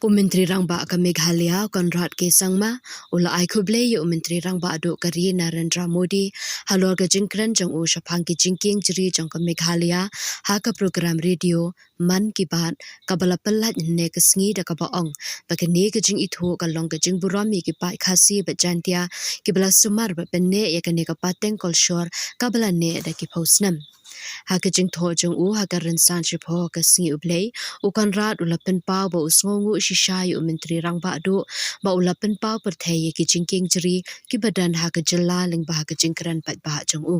Menteri Rangba ka Meghalaya Conrad ke sangma ula ai khublei Menteri Rangba do kari Narendra Modi halor ka jingkren jang u shapang ki jingkieng jiri jang ka Meghalaya Haka program radio man ki Baat ka bala pelat ne ka sngi da ka baong ba ka ne ka jing ithu ka long ka jing burami ki pai khasi ba jantia ki bala sumar ba penne ya ka ne ka pateng kolshor ka bala ne da ki posnam Haka jing tho jang u haka rinsan shipho ka sngi ublei u Conrad ula pen pau ba usngongu shishay Menteri Rangba do ba ula pen pau perthai ki jingkieng jiri ki badan haka jela ling ba haka jingkran pat ba jang u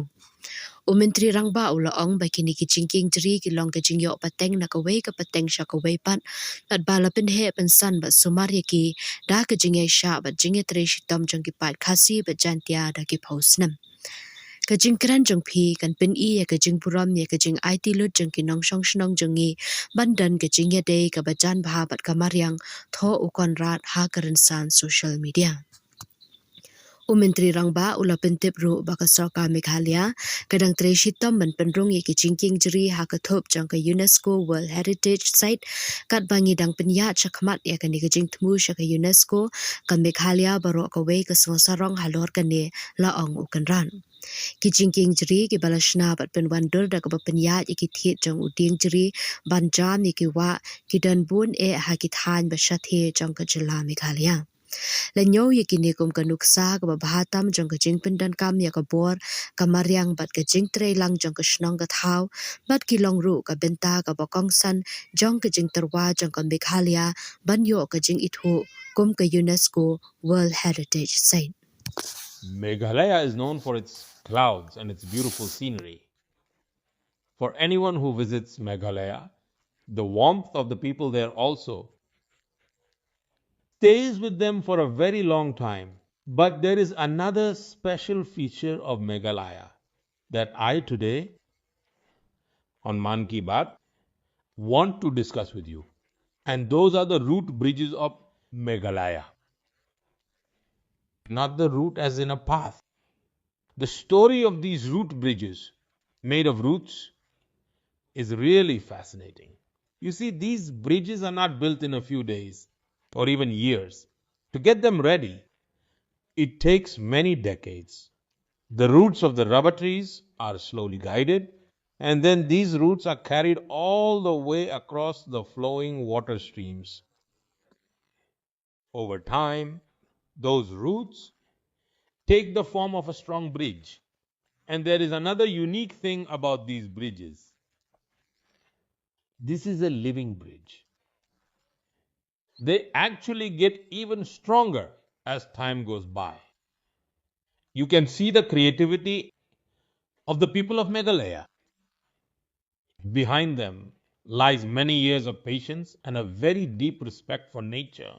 Menteri Rangba ula ong ba kini ki jingkieng jiri ki long ka jingyo pateng na ka wei ka pateng sha ka wei pat bala pen he pen san ba sumar ki da ka jingye sha ba jingye tre shitam jang ki pat khasi ba jantia da ki posnam ka jingkran jang phi kan pen I ka jingpuram ye ka jing IT lut jang ki nong shong shnong jang ngi bandan ka jingya de ka bajan bha bat kamaryang tho u Conrad ha karan san social media Menteri Rangba ula pentip ru baka soka Meghalaya kadang tre shitam ban penrong ye ki jingking jeri ha ka thop jang ka UNESCO World Heritage Site kat bangi dang penya chakmat ya ka ni ka jing thmu sha ka UNESCO ka Meghalaya baro ka we ka sosarong halor ka ne la ong u kan ran ki jingking jeri ki balashna bat pen wandur da ka penya ye ki thit jang u ding jeri ban jam ye ki wa ki dan bun e ha ki than ba shathe jang ka jila Meghalaya Lanyo ye kini kum ka nuksa ka babahatam jang ka jing pendan kam ya ka bor ka maryang bat ka jing tre lang jang ka shnong ka thau bat ki long ru ka benta ka bakong san jang ka jing terwa jang ka Meghalaya ban yo ka jing ithu kum ka UNESCO World Heritage Site. Meghalaya is known for its clouds and its beautiful scenery. For anyone who visits Meghalaya, the warmth of the people there also stays with them for a very long time. But there is another special feature of Meghalaya that I today on Man Ki Baat want to discuss with you. And those are the root bridges of Meghalaya. Not the route as in a path. The story of these root bridges made of roots is really fascinating. You see, these bridges are not built in a few days or even years. To get them ready, it takes many decades. The roots of the rubber trees are slowly guided, and then these roots are carried all the way across the flowing water streams. Over time, those roots take the form of a strong bridge. And there is another unique thing about these bridges. This is a living bridge. They actually get even stronger as time goes by. You can see the creativity of the people of Meghalaya. Behind them lies many years of patience and a very deep respect for nature.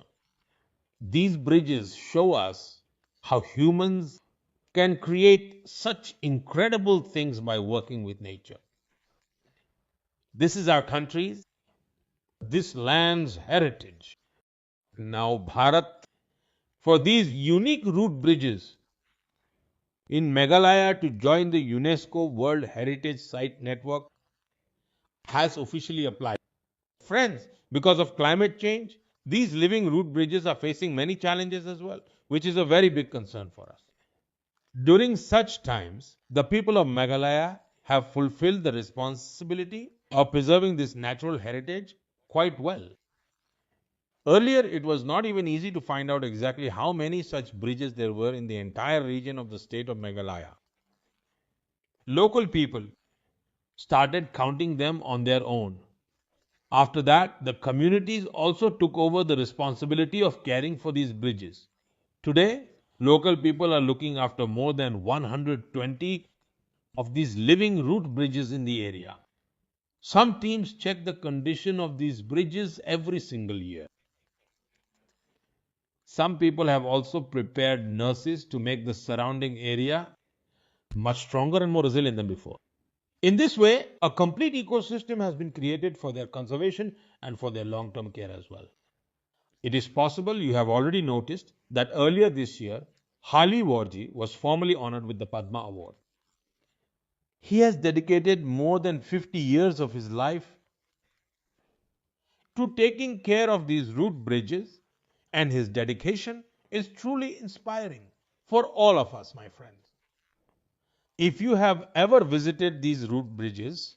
These bridges show us how humans can create such incredible things by working with nature. This is our country's, this land's heritage. Now, Bharat, for these unique root bridges in Meghalaya to join the UNESCO World Heritage Site Network has officially applied. Friends, because of climate change, these living root bridges are facing many challenges as well, which is a very big concern for us. During such times, the people of Meghalaya have fulfilled the responsibility of preserving this natural heritage quite well. Earlier, it was not even easy to find out exactly how many such bridges there were in the entire region of the state of Meghalaya. Local people started counting them on their own. After that, the communities also took over the responsibility of caring for these bridges. Today, local people are looking after more than 120 of these living root bridges in the area. Some teams check the condition of these bridges every single year. Some people have also prepared nurses to make the surrounding area much stronger and more resilient than before. In this way, a complete ecosystem has been created for their conservation and for their long-term care as well. It is possible you have already noticed that earlier this year, Hali Warji was formally honored with the Padma Award. He has dedicated more than 50 years of his life to taking care of these root bridges, and his dedication is truly inspiring for all of us, my friends. If you have ever visited these root bridges,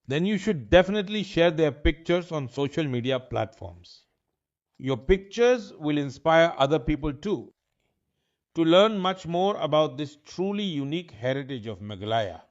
then you should definitely share their pictures on social media platforms. Your pictures will inspire other people too to learn much more about this truly unique heritage of Meghalaya.